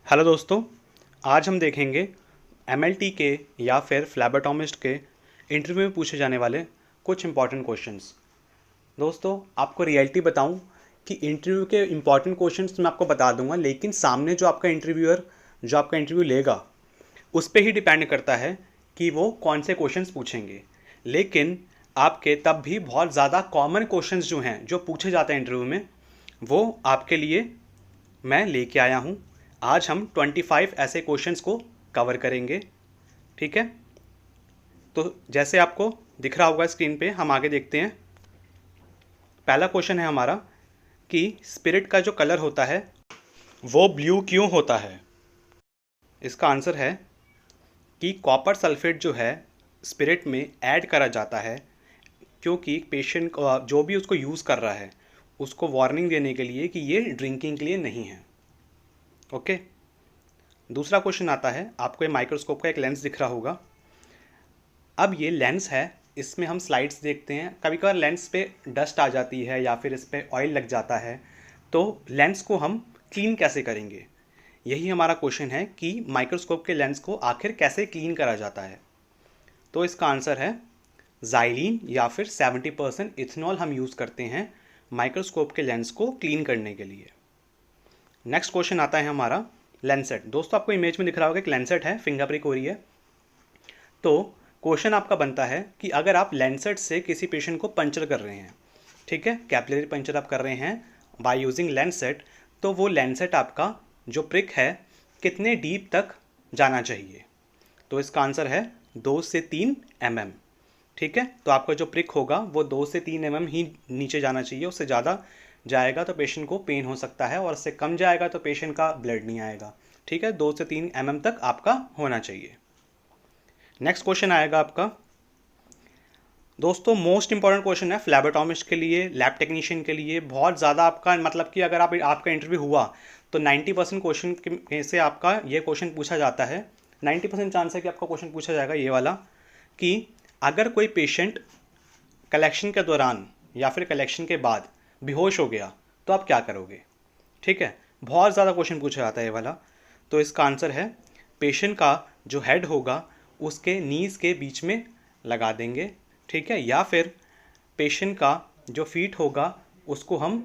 Hello दोस्तों, आज हम देखेंगे एमएलटी के या फिर फ्लैबोटॉमिस्ट के इंटरव्यू में पूछे जाने वाले कुछ इंपॉर्टेंट क्वेश्चंस। दोस्तों, आपको रियलिटी बताऊं कि इंटरव्यू के इंपॉर्टेंट क्वेश्चंस मैं आपको बता दूंगा, लेकिन सामने जो आपका इंटरव्यूअर जो आपका इंटरव्यू लेगा उस पर ही डिपेंड करता है कि वो कौन से क्वेश्चंस पूछेंगे। लेकिन आपके तब भी बहुत ज़्यादा कॉमन क्वेश्चंस जो हैं जो पूछे जाते हैं इंटरव्यू में, वो आपके लिए मैं लेके आया हूँ। आज हम 25 ऐसे क्वेश्चंस को कवर करेंगे। ठीक है, तो जैसे आपको दिख रहा होगा स्क्रीन पे, हम आगे देखते हैं। पहला क्वेश्चन है हमारा कि स्पिरिट का जो कलर होता है वो ब्लू क्यों होता है। इसका आंसर है कि कॉपर सल्फेट जो है स्पिरिट में ऐड करा जाता है, क्योंकि पेशेंट जो भी उसको यूज़ कर रहा है उसको वार्निंग देने के लिए कि ये ड्रिंकिंग के लिए नहीं है। ओके, दूसरा क्वेश्चन आता है, आपको ये माइक्रोस्कोप का एक लेंस दिख रहा होगा। अब ये लेंस है, इसमें हम स्लाइड्स देखते हैं। कभी कभार लेंस पे डस्ट आ जाती है या फिर इस पर ऑयल लग जाता है, तो लेंस को हम क्लीन कैसे करेंगे, यही हमारा क्वेश्चन है कि माइक्रोस्कोप के लेंस को आखिर कैसे क्लीन करा जाता है। तो इसका आंसर है ज़ाइलीन या फिर 70% इथेनॉल हम यूज़ करते हैं माइक्रोस्कोप के लेंस को क्लीन करने के लिए। नेक्स्ट क्वेश्चन आता है हमारा लेंसेट। दोस्तों, आपको इमेज में दिख रहा होगा एक लेंसेट है, फिंगर प्रिक हो रही है। तो क्वेश्चन आपका बनता है कि अगर आप लेंसेट से किसी पेशेंट को पंचर कर रहे हैं, ठीक है, कैपिलरी पंचर आप कर रहे हैं बाय यूजिंग लेंसेट, तो वो लेंसेट आपका जो प्रिक है कितने डीप तक जाना चाहिए। तो इसका आंसर है 2 से 3 mm। ठीक है, तो आपका जो प्रिक होगा वो 2 से 3 mm ही नीचे जाना चाहिए। उससे ज़्यादा जाएगा तो पेशेंट को पेन हो सकता है, और उससे कम जाएगा तो पेशेंट का ब्लड नहीं आएगा। ठीक है, 2 से 3 mm तक आपका होना चाहिए। नेक्स्ट क्वेश्चन आएगा आपका, दोस्तों मोस्ट इंपॉर्टेंट क्वेश्चन है फ्लैबोटॉमिस्ट के लिए, लैब टेक्नीशियन के लिए। बहुत ज़्यादा आपका मतलब कि अगर आपका इंटरव्यू हुआ तो 90% क्वेश्चन में से आपका ये क्वेश्चन पूछा जाता है। 90% चांस है कि आपका क्वेश्चन पूछा जाएगा ये वाला कि अगर कोई पेशेंट कलेक्शन के दौरान या फिर कलेक्शन के बाद बेहोश हो गया तो आप क्या करोगे। ठीक है, बहुत ज़्यादा क्वेश्चन पूछा जाता है ये वाला। तो इसका आंसर है पेशेंट का जो हेड होगा उसके नीज़ के बीच में लगा देंगे। ठीक है, या फिर पेशेंट का जो फीट होगा उसको हम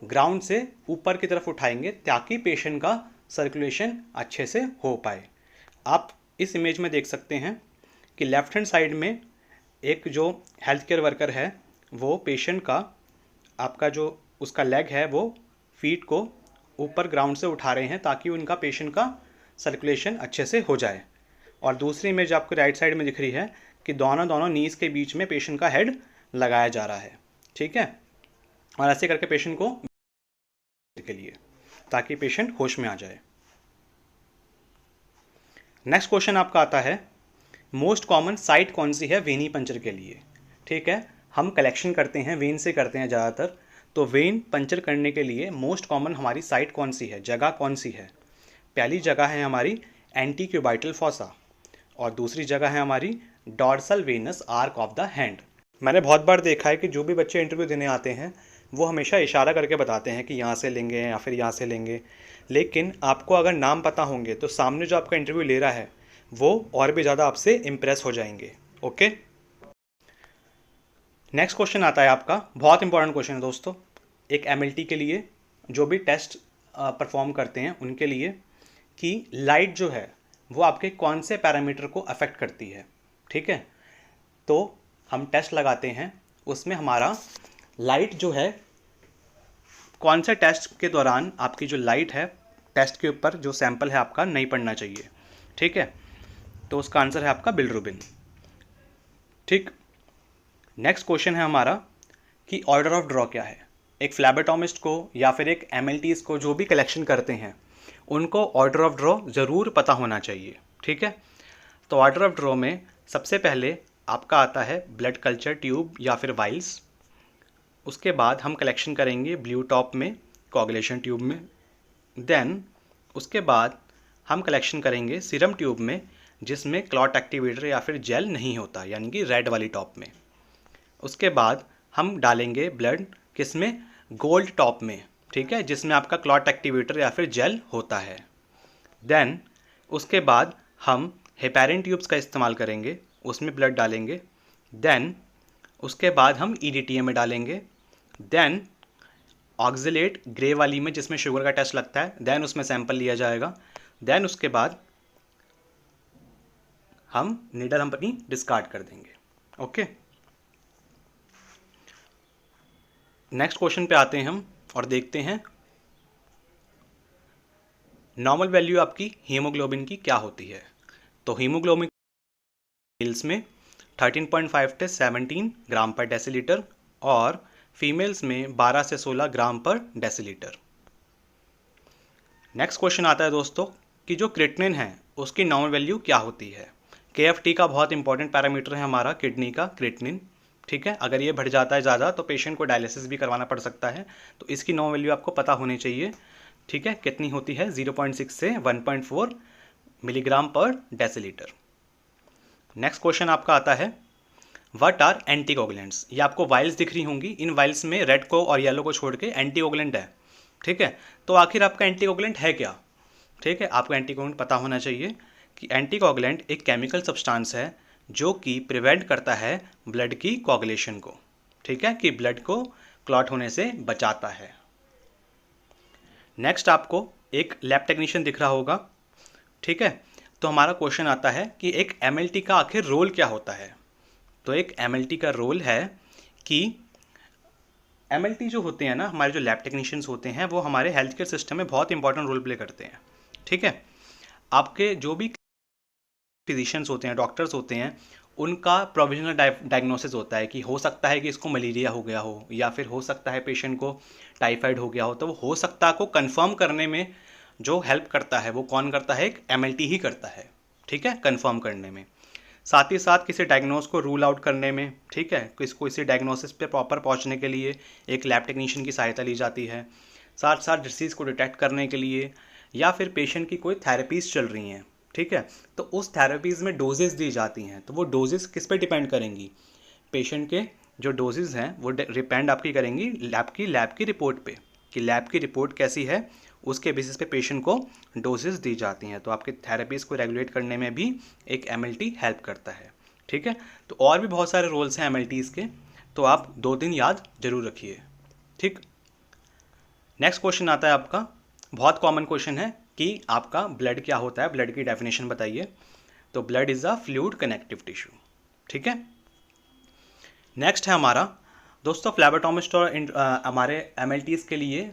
ग्राउंड से ऊपर की तरफ उठाएंगे ताकि पेशेंट का सर्कुलेशन अच्छे से हो पाए। आप इस इमेज में देख सकते हैं कि लेफ्ट हैंड साइड में एक जो हेल्थ केयर वर्कर है वो पेशेंट का आपका जो उसका लेग है वो फीट को ऊपर ग्राउंड से उठा रहे हैं ताकि उनका पेशेंट का सर्कुलेशन अच्छे से हो जाए। और दूसरी इमेज आपको राइट साइड में दिख रही है कि दोनों दोनों नीज़ के बीच में पेशेंट का हेड लगाया जा रहा है। ठीक है, और ऐसे करके पेशेंट को के लिए ताकि पेशेंट होश में आ जाए। नेक्स्ट क्वेश्चन आपका आता है, मोस्ट कॉमन साइट कौन सी है वेनी पंचर के लिए। ठीक है, हम कलेक्शन करते हैं वेन से करते हैं ज़्यादातर, तो वेन पंचर करने के लिए मोस्ट कॉमन हमारी साइट कौन सी है, जगह कौन सी है। पहली जगह है हमारी एंटीक्यूबाइटल फॉसा, और दूसरी जगह है हमारी dorsal venous arch of the hand. मैंने बहुत बार देखा है कि जो भी बच्चे इंटरव्यू देने आते हैं वो हमेशा इशारा करके बताते हैं कि यहाँ से लेंगे या फिर यहाँ से लेंगे, लेकिन आपको अगर नाम पता होंगे तो सामने जो आपका इंटरव्यू ले रहा है वो और भी ज़्यादा आपसे इम्प्रेस हो जाएंगे। ओके, नेक्स्ट क्वेश्चन आता है आपका, बहुत इंपॉर्टेंट क्वेश्चन है दोस्तों, एक एमएलटी के लिए जो भी टेस्ट परफॉर्म करते हैं उनके लिए, कि लाइट जो है वो आपके कौन से पैरामीटर को अफेक्ट करती है। ठीक है, तो हम टेस्ट लगाते हैं, उसमें हमारा लाइट जो है कौन से टेस्ट के दौरान आपकी जो लाइट है टेस्ट के ऊपर जो सैंपल है आपका नहीं पड़ना चाहिए। ठीक है, तो उसका आंसर है आपका बिलिरुबिन। ठीक, नेक्स्ट क्वेश्चन है हमारा कि ऑर्डर ऑफ ड्रॉ क्या है। एक फ्लैबोटॉमिस्ट को या फिर एक एमएलटीज को जो भी कलेक्शन करते हैं उनको ऑर्डर ऑफ ड्रॉ ज़रूर पता होना चाहिए। ठीक है, तो ऑर्डर ऑफ ड्रॉ में सबसे पहले आपका आता है ब्लड कल्चर ट्यूब या फिर वाइल्स। उसके बाद हम कलेक्शन करेंगे ब्लू टॉप में, कोगुलेशन ट्यूब में। देन उसके बाद हम कलेक्शन करेंगे सीरम ट्यूब में, जिसमें क्लॉट एक्टिवेटर या फिर जेल नहीं होता, यानी कि रेड वाली टॉप में। उसके बाद हम डालेंगे ब्लड किस में, गोल्ड टॉप में। ठीक है, जिसमें आपका क्लॉट एक्टिवेटर या फिर जेल होता है। देन उसके बाद हम हेपेरिन ट्यूब्स का इस्तेमाल करेंगे, उसमें ब्लड डालेंगे। देन उसके बाद हम EDTA में डालेंगे। देन ऑक्जिलेट ग्रे वाली में जिसमें शुगर का टेस्ट लगता है, देन उसमें सैंपल लिया जाएगा। देन उसके बाद हम नीडल हम अपनी डिस्कार्ड कर देंगे। ओके, नेक्स्ट क्वेश्चन पे आते हैं हम और देखते हैं नॉर्मल वैल्यू आपकी हीमोग्लोबिन की क्या होती है। तो हीमोग्लोबिन मेल्स में 13.5 से 17 ग्राम पर डेसीलीटर और फीमेल्स में 12 से 16 ग्राम पर डेसीलीटर। नेक्स्ट क्वेश्चन आता है दोस्तों कि जो क्रिएटिनिन है उसकी नॉर्मल वैल्यू क्या होती है। KFT का बहुत इंपॉर्टेंट पैरामीटर है हमारा किडनी का क्रिएटिनिन, ठीक है। अगर ये बढ़ जाता है ज़्यादा तो पेशेंट को डायलिसिस भी करवाना पड़ सकता है, तो इसकी नॉर्मल वैल्यू आपको पता होनी चाहिए, ठीक है। कितनी होती है, 0.6 से 1.4 मिलीग्राम पर डेसीलीटर। नेक्स्ट क्वेश्चन आपका आता है व्हाट आर एंटीकोगुलेंट्स। ये आपको वाइल्स दिख रही होंगी, इन वाइल्स में रेड को और येलो को छोड़ के एंटीकोगुलेंट है, ठीक है। तो आखिर आपका एंटीकोगुलेंट है क्या, ठीक है। आपको एंटीकोगुलेंट पता होना चाहिए कि एंटीकोगुलेंट एक केमिकल सब्सटेंस है जो कि प्रिवेंट करता है ब्लड की कोगुलेशन को, ठीक है, कि ब्लड को क्लॉट होने से बचाता है। नेक्स्ट आपको एक लैब टेक्नीशियन दिख रहा होगा, ठीक है। तो हमारा क्वेश्चन आता है कि एक MLT का आखिर रोल क्या होता है। तो एक MLT का रोल है कि MLT जो होते हैं ना, हमारे जो लैब टेक्नीशियंस होते हैं वो हमारे हेल्थ केयर सिस्टम में बहुत इंपॉर्टेंट रोल प्ले करते हैं, ठीक है। आपके जो भी फिजिशियंस होते हैं, डॉक्टर्स होते हैं, उनका प्रोविजनल डायग्नोसिस होता है कि हो सकता है कि इसको मलेरिया हो गया हो या फिर हो सकता है पेशेंट को टाइफाइड हो गया हो। तो वो हो सकता को कंफर्म करने में जो हेल्प करता है वो कौन करता है, एक MLT ही करता है, ठीक है, कंफर्म करने में। साथ ही साथ किसी डायग्नोस को रूल आउट करने में, ठीक है, किसी डायग्नोसिस पे प्रॉपर पहुंचने के लिए एक लैब टेक्नीशियन की सहायता ली जाती है। साथ साथ डिसीज़ को डिटेक्ट करने के लिए या फिर पेशेंट की कोई थेरेपीज़ चल रही हैं, ठीक है, तो उस थेरेपीज़ में डोजेस दी जाती हैं। तो वो डोजेस किस पे डिपेंड करेंगी, पेशेंट के जो डोजेज हैं वो डिपेंड आपकी करेंगी लैब की रिपोर्ट पे, कि लैब की रिपोर्ट कैसी है, उसके बेसिस पे पेशेंट को डोजेस दी जाती हैं। तो आपके थेरेपीज़ को रेगुलेट करने में भी एक MLT हेल्प करता है, ठीक है। तो और भी बहुत सारे रोल्स हैं MLTs के, तो आप 2 दिन याद जरूर रखिए, ठीक। नेक्स्ट क्वेश्चन आता है आपका, बहुत कॉमन क्वेश्चन है कि आपका ब्लड क्या होता है, ब्लड की डेफिनेशन बताइए। तो blood is a fluid connective tissue, ठीक है। नेक्स्ट है हमारा दोस्तों फ्लैबोटोमिस्ट और हमारे MLTs के लिए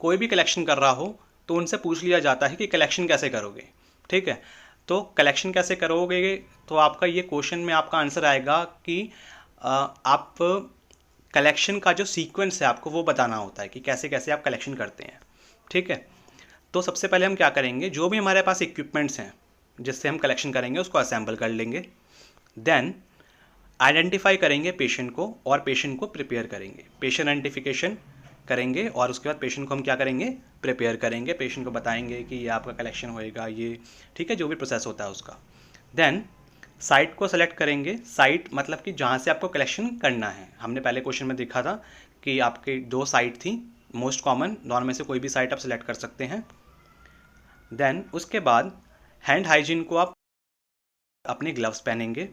कोई भी कलेक्शन कर रहा हो तो उनसे पूछ लिया जाता है कि कलेक्शन कैसे करोगे, ठीक है। तो कलेक्शन कैसे करोगे, तो आपका ये क्वेश्चन में आपका आंसर आएगा कि आप कलेक्शन का जो सीक्वेंस है आपको वो बताना होता है कि कैसे कैसे आप कलेक्शन करते हैं, ठीक है। तो सबसे पहले हम क्या करेंगे, जो भी हमारे पास इक्विपमेंट्स हैं जिससे हम कलेक्शन करेंगे उसको असेंबल कर लेंगे। देन आइडेंटिफाई करेंगे पेशेंट को और पेशेंट को प्रिपेयर करेंगे, पेशेंट आइडेंटिफिकेशन करेंगे और उसके बाद पेशेंट को हम क्या करेंगे, प्रिपेयर करेंगे। पेशेंट को बताएंगे कि ये आपका कलेक्शन होएगा, ये, ठीक है, जो भी प्रोसेस होता है उसका। देन साइट को सेलेक्ट करेंगे, साइट मतलब कि जहाँ से आपको कलेक्शन करना है। हमने पहले क्वेश्चन में देखा था कि आपके 2 साइट थी मोस्ट कॉमन, दोनों में से कोई भी साइट आप सेलेक्ट कर सकते हैं। देन उसके बाद हैंड हाइजीन को आप अपने ग्लव्स पहनेंगे।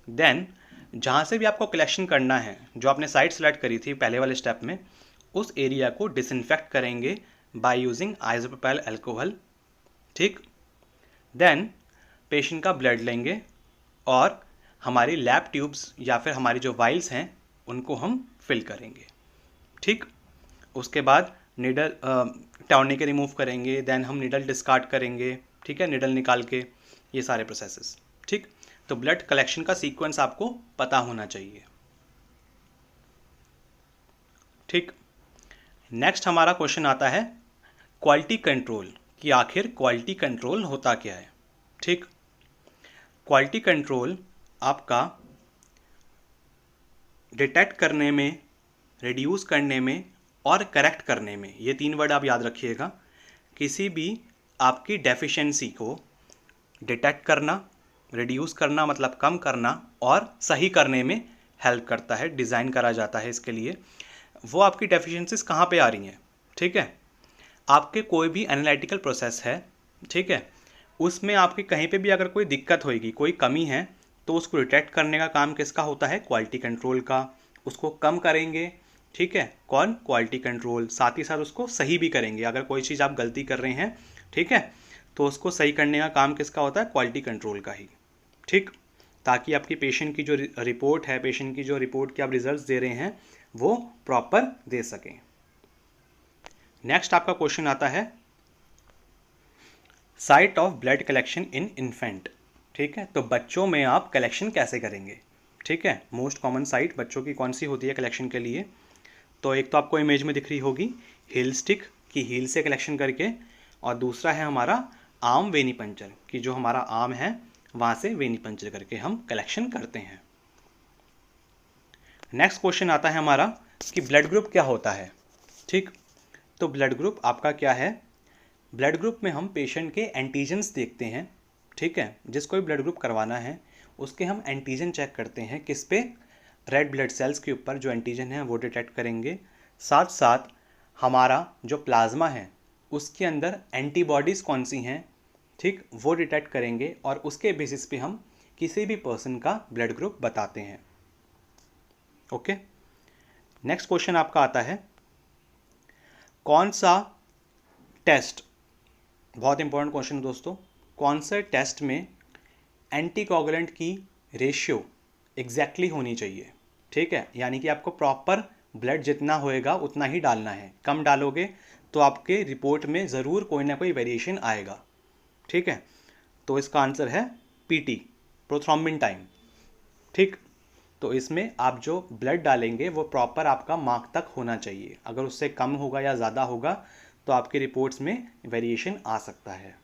देन जहाँ से भी आपको कलेक्शन करना है, जो आपने साइट सेलेक्ट करी थी पहले वाले स्टेप में, उस एरिया को डिसइंफेक्ट करेंगे बाय यूजिंग आइसोप्रोपाइल अल्कोहल, ठीक। देन पेशेंट का ब्लड लेंगे और हमारी लैब ट्यूब्स या फिर हमारी जो वाइल्स हैं उनको हम फिल करेंगे, ठीक। उसके बाद निडल टॉर्निके रिमूव करेंगे, देन हम निडल डिस्कार्ड करेंगे, ठीक है, निडल निकाल के, ये सारे प्रोसेसेस, ठीक। तो ब्लड कलेक्शन का सीक्वेंस आपको पता होना चाहिए, ठीक। नेक्स्ट हमारा क्वेश्चन आता है क्वालिटी कंट्रोल, कि आखिर क्वालिटी कंट्रोल होता क्या है, ठीक। क्वालिटी कंट्रोल आपका डिटेक्ट करने में, रिड्यूस करने में और करेक्ट करने में, ये 3 वर्ड आप याद रखिएगा। किसी भी आपकी डेफिशिएंसी को डिटेक्ट करना, रिड्यूस करना मतलब कम करना, और सही करने में हेल्प करता है, डिज़ाइन करा जाता है इसके लिए। वो आपकी डेफिशिएंसीज कहाँ पे आ रही हैं, ठीक है। आपके कोई भी एनालिटिकल प्रोसेस है, ठीक है, उसमें आपकी कहीं पे भी अगर कोई दिक्कत होगी, कोई कमी है, तो उसको डिटेक्ट करने का काम किसका होता है? क्वालिटी कंट्रोल का। उसको कम करेंगे, ठीक है, कौन? Quality control. साथ ही साथ उसको सही भी करेंगे। अगर कोई चीज़ आप गलती कर रहे हैं, ठीक है, तो उसको सही करने का काम किसका होता है? क्वालिटी कंट्रोल का ही, ठीक, ताकि आपकी पेशेंट की जो रिपोर्ट है, पेशेंट की जो रिपोर्ट के आप रिजल्ट्स दे रहे हैं, वो प्रॉपर दे सकें। नेक्स्ट आपका क्वेश्चन आता है site of blood collection in infant, ठीक है, तो बच्चों में आप कलेक्शन कैसे करेंगे? ठीक है, मोस्ट कॉमन साइट बच्चों की कौन सी होती है कलेक्शन के लिए? तो एक तो आपको इमेज में दिख रही होगी हील स्टिक की हील से कलेक्शन करके, और दूसरा है हमारा आर्म वेनी पंचर कि जो हमारा आर्म है वहाँ से वेनी पंचर करके हम कलेक्शन करते हैं। नेक्स्ट क्वेश्चन आता है हमारा कि ब्लड ग्रुप क्या होता है, ठीक, तो ब्लड ग्रुप आपका क्या है? ब्लड ग्रुप में हम पेशेंट के एंटीजन्स देखते हैं, ठीक है, जिसको भी ब्लड ग्रुप करवाना है उसके हम एंटीजन चेक करते हैं, किस पे? रेड ब्लड सेल्स के ऊपर जो एंटीजन है वो डिटेक्ट करेंगे। साथ साथ हमारा जो प्लाज्मा है उसके अंदर एंटीबॉडीज़ कौन सी हैं, ठीक, वो डिटेक्ट करेंगे, और उसके बेसिस पे हम किसी भी पर्सन का ब्लड ग्रुप बताते हैं। ओके, नेक्स्ट क्वेश्चन आपका आता है कौन सा टेस्ट, बहुत इंपॉर्टेंट क्वेश्चन दोस्तों, कौन से टेस्ट में एंटीकोगुलेंट की रेशियो एग्जैक्टली होनी चाहिए, ठीक है, यानी कि आपको प्रॉपर ब्लड जितना होएगा उतना ही डालना है। कम डालोगे तो आपके रिपोर्ट में ज़रूर कोई ना कोई वेरिएशन आएगा, ठीक है, तो इसका आंसर है पीटी, प्रोथ्रोम्बिन टाइम, ठीक, तो इसमें आप जो ब्लड डालेंगे वो प्रॉपर आपका मार्क तक होना चाहिए। अगर उससे कम होगा या ज़्यादा होगा तो आपकी रिपोर्ट्स में वेरिएशन आ सकता है।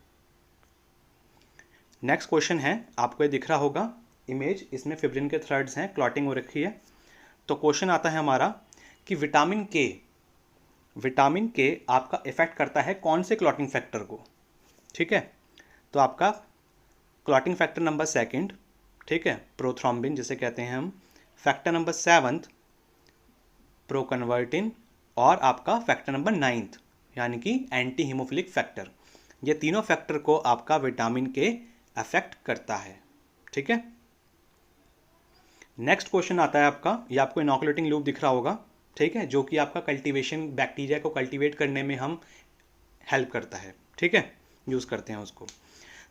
नेक्स्ट क्वेश्चन है, आपको ये दिख रहा होगा इमेज, इसमें फिब्रिन के थ्रेड्स हैं, क्लॉटिंग हो रखी है। तो क्वेश्चन आता है हमारा कि विटामिन के आपका इफेक्ट करता है कौन से क्लॉटिंग फैक्टर को, ठीक है, तो आपका क्लॉटिंग फैक्टर नंबर 2, ठीक है, प्रोथ्रोम्बिन जिसे कहते हैं हम, फैक्टर नंबर 7 प्रोकन्वर्टिन, और आपका फैक्टर नंबर 9 यानी कि एंटी हीमोफिलिक फैक्टर। ये तीनों फैक्टर को आपका विटामिन के अफेक्ट करता है, ठीक है। नेक्स्ट क्वेश्चन आता है आपका, ये आपको इनोकुलेटिंग लूप दिख रहा होगा, ठीक है, जो कि आपका कल्टीवेशन, बैक्टीरिया को कल्टीवेट करने में हम हेल्प करता है, ठीक है, यूज़ करते हैं उसको।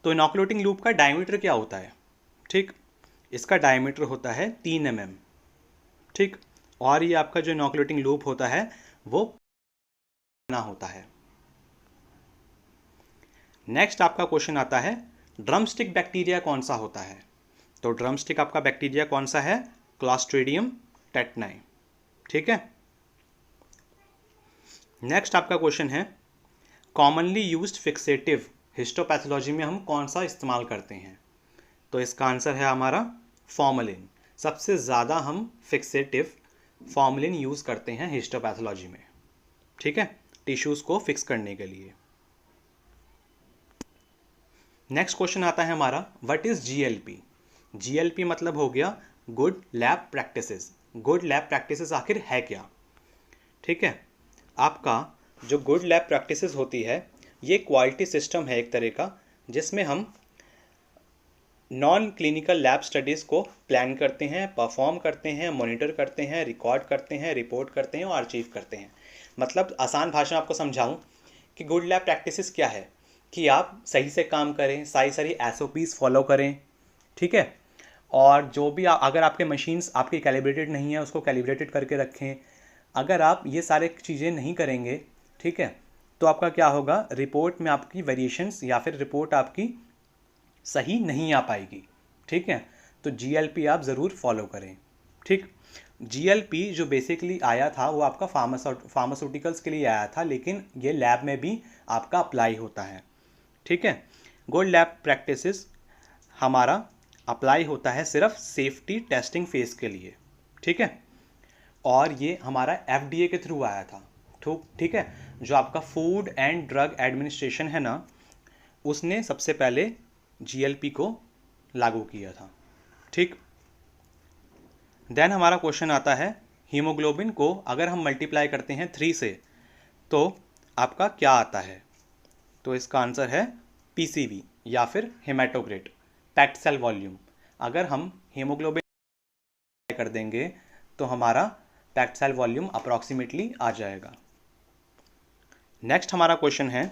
तो इनोकुलेटिंग लूप का डायमीटर क्या होता है, ठीक, इसका डायमीटर होता है 3 mm, ठीक, और ये आपका जो इनोकुलेटिंग लूप होता है वो ना होता है। नेक्स्ट आपका क्वेश्चन आता है ड्रमस्टिक बैक्टीरिया कौन सा होता है, तो ड्रमस्टिक आपका बैक्टीरिया कौन सा है? क्लॉस्ट्रीडियम टेटनाई, ठीक है। नेक्स्ट आपका क्वेश्चन है कॉमनली यूज्ड फिक्सेटिव हिस्टोपैथोलॉजी में हम कौन सा इस्तेमाल करते हैं, तो इसका आंसर है हमारा फॉर्मलिन। सबसे ज़्यादा हम फिक्सेटिव फॉर्मलिन यूज़ करते हैं हिस्टोपैथोलॉजी में, ठीक है, टिश्यूज़ को फिक्स करने के लिए। नेक्स्ट क्वेश्चन आता है हमारा व्हाट इज़ जीएलपी। जीएलपी मतलब हो गया good lab practices. Good lab practices आखिर है क्या, ठीक है, आपका जो गुड लैब प्रैक्टिसेस होती है ये क्वालिटी सिस्टम है एक तरह का, जिसमें हम नॉन क्लिनिकल लैब स्टडीज़ को प्लान करते हैं, परफॉर्म करते हैं, मॉनिटर करते हैं, रिकॉर्ड करते हैं, रिपोर्ट करते हैं और आर्चीव करते हैं। मतलब आसान भाषा में आपको समझाऊं कि गुड लैब प्रैक्टिसेस क्या है, कि आप सही से काम करें, सारी SOPs फॉलो करें, ठीक है, और जो भी अगर आपके मशीन्स आपकी कैलिब्रेटेड नहीं है उसको कैलिब्रेटेड करके रखें। अगर आप ये सारे चीज़ें नहीं करेंगे, ठीक है, तो आपका क्या होगा, रिपोर्ट में आपकी वेरिएशंस या फिर रिपोर्ट आपकी सही नहीं आ पाएगी, ठीक है। तो GLP आप ज़रूर फॉलो करें, ठीक। GLP जो बेसिकली आया था वो आपका फार्मास्यूटिकल्स के लिए आया था, लेकिन ये लैब में भी आपका अप्लाई होता है, ठीक है। गुड लैब प्रैक्टिसेस हमारा अप्लाई होता है सिर्फ सेफ्टी टेस्टिंग फेज के लिए, ठीक है, और ये हमारा FDA के थ्रू आया था, ठीक है। जो आपका फूड एंड ड्रग एडमिनिस्ट्रेशन है ना, उसने सबसे पहले GLP को लागू किया था, ठीक। देन हमारा क्वेश्चन आता है हीमोग्लोबिन को अगर हम मल्टीप्लाई करते हैं 3 से तो आपका क्या आता है, तो इसका आंसर है PCV, या फिर हेमाटोक्रिट, पैक्ड सेल वॉल्यूम। अगर हम हीमोग्लोबिन कर देंगे तो हमारा पैक्ड सेल वॉल्यूम अप्रॉक्सीमेटली आ जाएगा। नेक्स्ट हमारा क्वेश्चन है,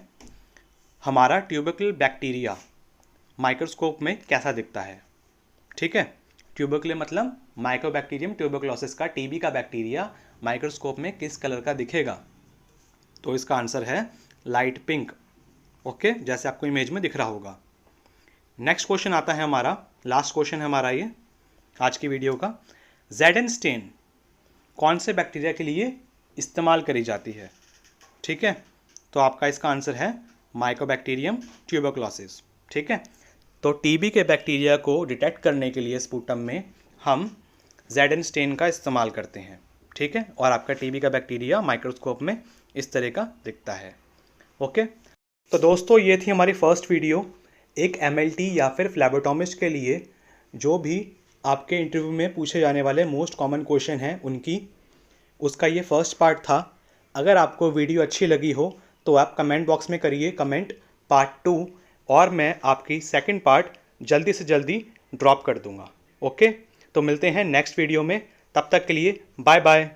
हमारा ट्यूबरकुलर बैक्टीरिया माइक्रोस्कोप में कैसा दिखता है। ठीक है, ट्यूबरकुलर मतलब माइकोबैक्टीरियम ट्यूबरकुलोसिस का, टीबी का बैक्टीरिया माइक्रोस्कोप में किस कलर का दिखेगा। तो इसका आंसर है लाइट पिंक। ओके, जैसे आपको इमेज में दिख रहा होगा। नेक्स्ट क्वेश्चन आता है हमारा, लास्ट क्वेश्चन है हमारा ये आज की वीडियो का। ज़ेडन स्टेन कौन से बैक्टीरिया के लिए इस्तेमाल करी जाती है। ठीक है, तो आपका इसका आंसर है माइकोबैक्टीरियम ट्यूबरकुलोसिस। ठीक है, तो टीबी के बैक्टीरिया को डिटेक्ट करने के लिए स्पूटम में हम ज़ेडन स्टेन का इस्तेमाल करते हैं। ठीक है, और आपका टीबी का बैक्टीरिया माइक्रोस्कोप में इस तरह का दिखता है। ओके, तो दोस्तों ये थी हमारी फर्स्ट वीडियो, एक एमएलटी या फिर फ्लैबोटॉमिस्ट के लिए जो भी आपके इंटरव्यू में पूछे जाने वाले मोस्ट कॉमन क्वेश्चन हैं उनकी, उसका ये फर्स्ट पार्ट था। अगर आपको वीडियो अच्छी लगी हो तो आप कमेंट बॉक्स में करिए कमेंट पार्ट 2, और मैं आपकी सेकंड पार्ट जल्दी से जल्दी ड्रॉप कर दूंगा। ओके, तो मिलते हैं नेक्स्ट वीडियो में, तब तक के लिए बाय बाय।